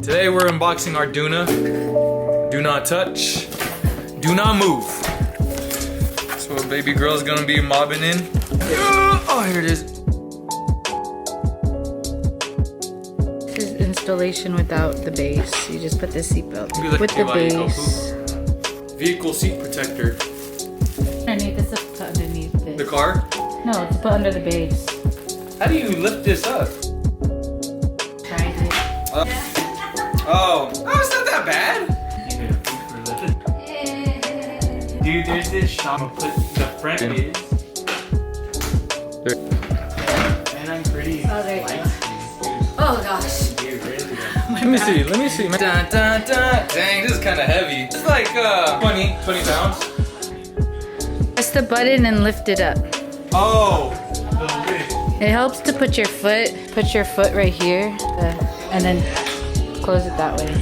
Today we're unboxing our Duna. Do not touch, do not move. So baby girl's gonna be mobbing in. Oh, here it is. This is installation without the base. You just put the seatbelt Like with the base. Vehicle seat protector. Underneath this, put underneath this. The car? No, it's put under the base. How do you lift this up? Tried it. Oh, it's not that bad. Dude, there's this shop. I'll put the front is. And I'm pretty. Oh, there you go. Oh gosh. Let me see. Dun, dun, dun. Dang, this is kind of heavy. It's like 20 pounds. Press the button and lift it up. Oh. It helps to put your foot right here, and then close it that way.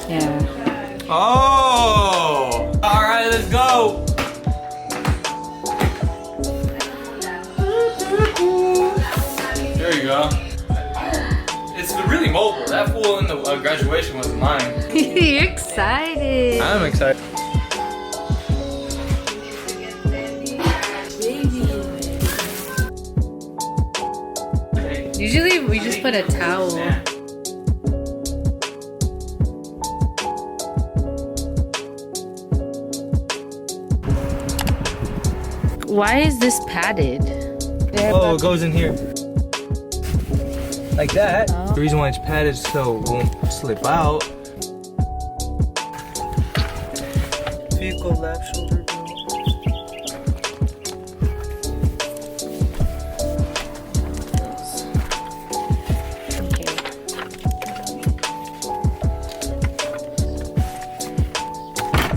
Yeah. Oh. All right, let's go. There you go. It's really mobile. That fool in the graduation was mine. You're excited. I'm excited. Usually we just put a towel. Why is this padded? Oh, it goes in here. Like that. Oh. The reason why it's padded is so it won't slip out. Vehicle lap shoulder.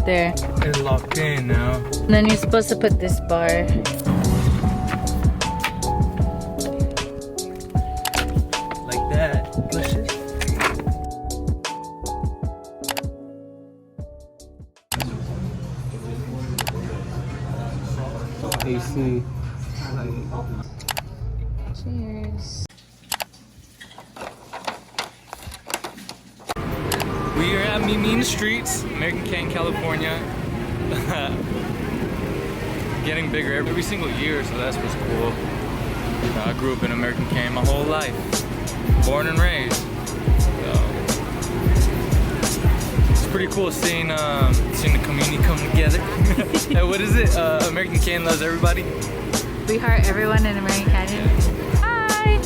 There. It's locked in now. And then you're supposed to put this bar. Like that. Push it. AC. Cheers. We are at Mimi in the streets, American Cane, California. Getting bigger every single year, so that's what's cool. I grew up in American Cane my whole life, born and raised. So it's pretty cool seeing the community come together. Hey, what is it? American Cane loves everybody. We heart everyone in American Canyon. Hi.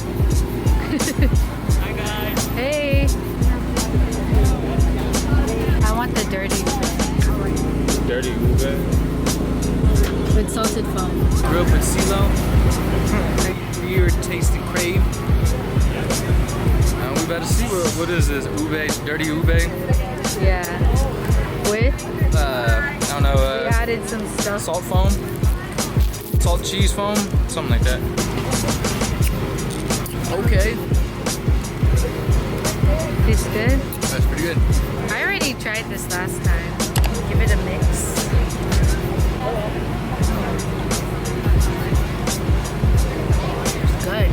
Hi guys. Hey. I want the dirty Dirty ube. with salted foam. Grew up with CeeLo. We were tasting crave. We about to see what is this ube, dirty ube. Yeah. With I don't know. we added some stuff. Salt foam, salt cheese foam, something like that. Okay, Tastes good. that's pretty good. I already tried this last time. Give it a mix. It's good.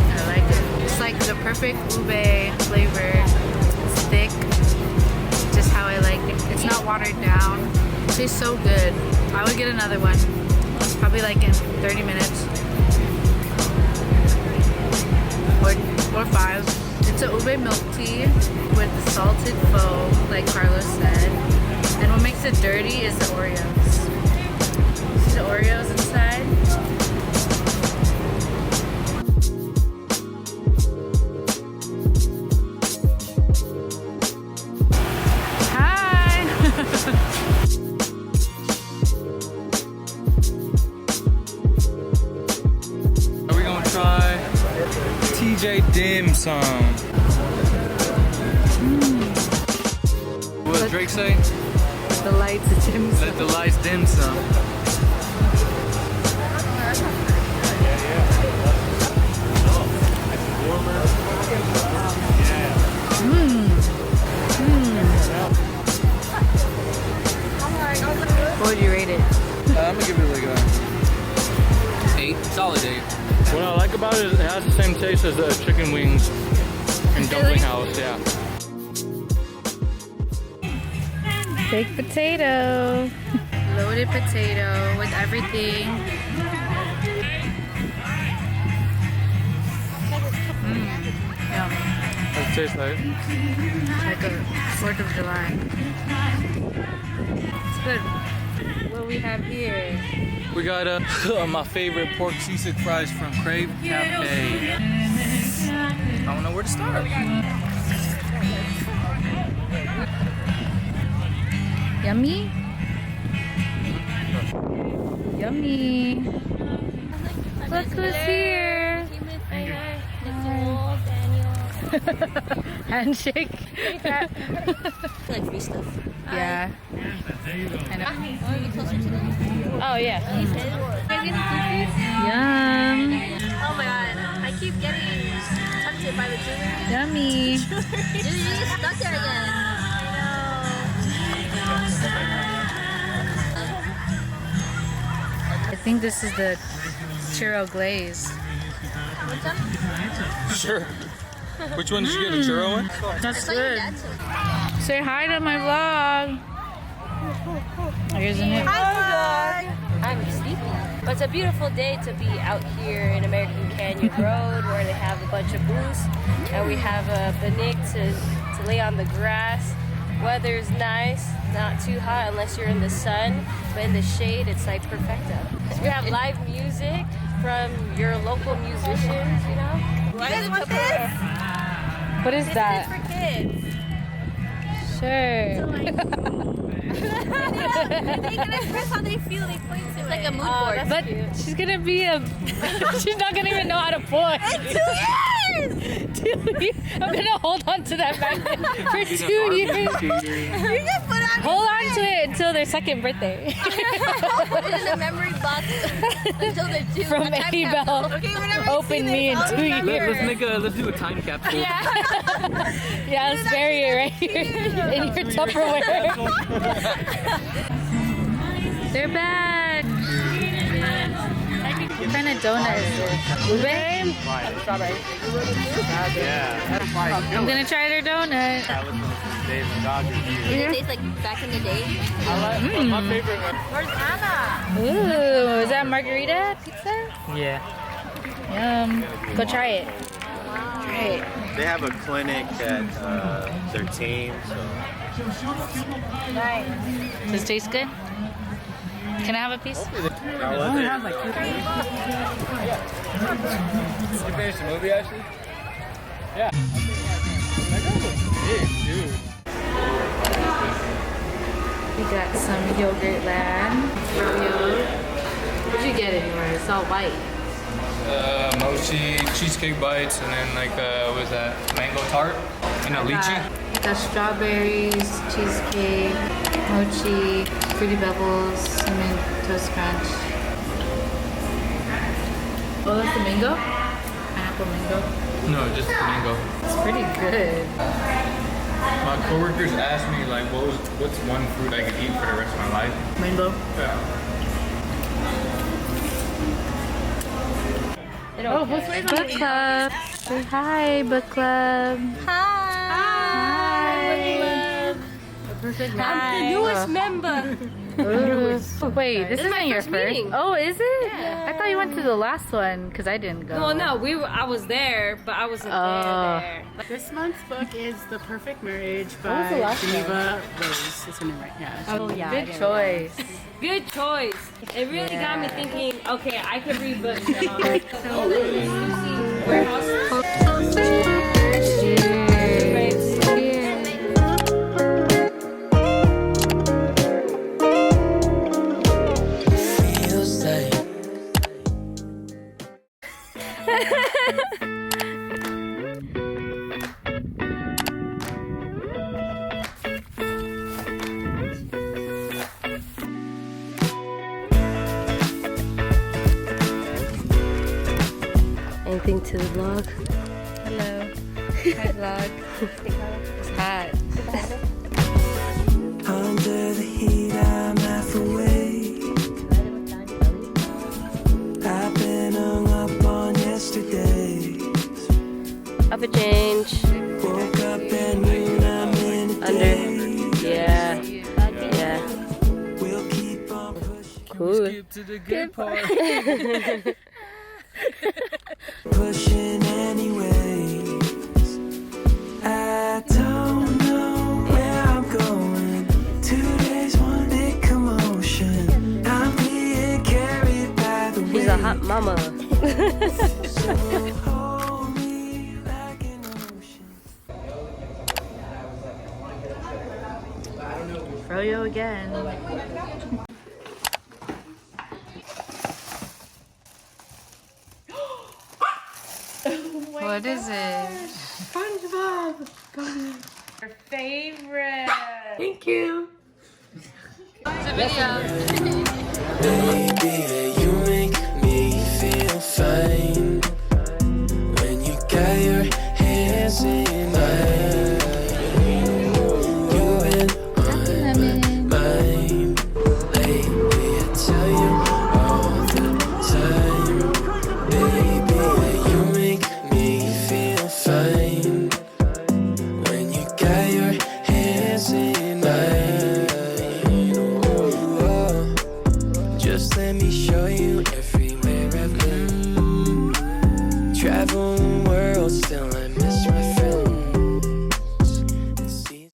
I like it. It's like the perfect ube flavor. It's thick, just how I like it. It's not watered down. It tastes so good. I would get another one. Probably like in 30 minutes. Or 5. It's a ube milk tea with salted foam, like Carlos said. And what makes it dirty is the Oreos. See the Oreos inside? Hi! Are we gonna try TJ Dim Sum? What did Drake say? The lights, the dim sum. Let the lights dim some. What would you rate it? I'm gonna give it like a 8, solid 8. What I like about it is it has the same taste as the chicken wings. And dumpling house, yeah. Baked potato. Loaded potato with everything. Yum. What it tastes like? Like a 4th of July. It's good. What do we have here? We got my favorite pork sisig fries from Crave Cafe. I don't know where to start. Yummy? Yummy. Look who's here. Handshake. Like free stuff. Yeah. I know. Oh yeah. Yum. Oh my god. I keep getting tempted by the jewelry. Yummy. Dude, you just stuck there again. I think this is the churro glaze. Sure. Which one did you get? A churro one? That's good. Say hi to my vlog. Isn't it? I'm sleepy. But it's a beautiful day to be out here in American Canyon Road where they have a bunch of booths and we have a picnic to lay on the grass. Weather's nice, not too hot unless you're in the sun, but in the shade it's like perfecto. We have live music from your local musicians, you know? What is that? For kids. Sure. They can express how they feel, they point to it. It's like a mood board. But she's gonna be a. She's not gonna even know how to point. In 2 years! 2 years. I'm gonna hold on to that magnet for 2 years. You just put on Hold on to it until their second birthday. put it in the memory box until they're 2. From Abel. Okay, whenever Open me in 2 years. Let's do a time capsule. Yeah, let's bury it right here in your Tupperware. They're back. What kind of donut is this? Ube? Strawberry. Yeah. I'm gonna try their donut. Did it taste like back in the day? My favorite one. Where's Anna? Ooh, is that margarita pizza? Yeah. Yum. Go try it. Try it. They have a clinic at 13, so Nice. Does it taste good? Can I have a piece? How was it? Did you finish the movie, Ashley? Yeah. That guy looks big, dude. We got some yogurt land. What'd you get anywhere? It's all white. Mochi, cheesecake bites, and then like what was that? Mango tart and a lychee. Got strawberries, cheesecake, mochi, fruity pebbles, cinnamon toast crunch. Oh, that's the mango? Pineapple mango. No, just the mango. It's pretty good. My coworkers asked me like, what's one fruit I could eat for the rest of my life? Mango. Yeah. Oh, book club. Say hi, book club. Hi. Perfect. I'm the newest member. Wait, this isn't your first first? meeting. Oh, is it? Yeah. I thought you went to the last one because I didn't go. Well, no, I was there, but I wasn't there. This month's book is The Perfect Marriage What was the by last Geneva Rose. Is her name right? Yeah. Oh yeah, Good choice. Good choice. It really got me thinking. Okay, I could read books now. Warehouse. Anything to the vlog? Hello. Hi, vlog. It's hot. Under the heat, I'm half awake. I've been hung up on yesterday. Up a change. Cool. Skip to the good part. pushing anyways. I don't know where I'm going. 2 days, one big commotion. I'm being carried by the She's a hot mama. So hold me like an ocean. Froyo again. What is it? SpongeBob. Your favorite. Thank you. It's a video.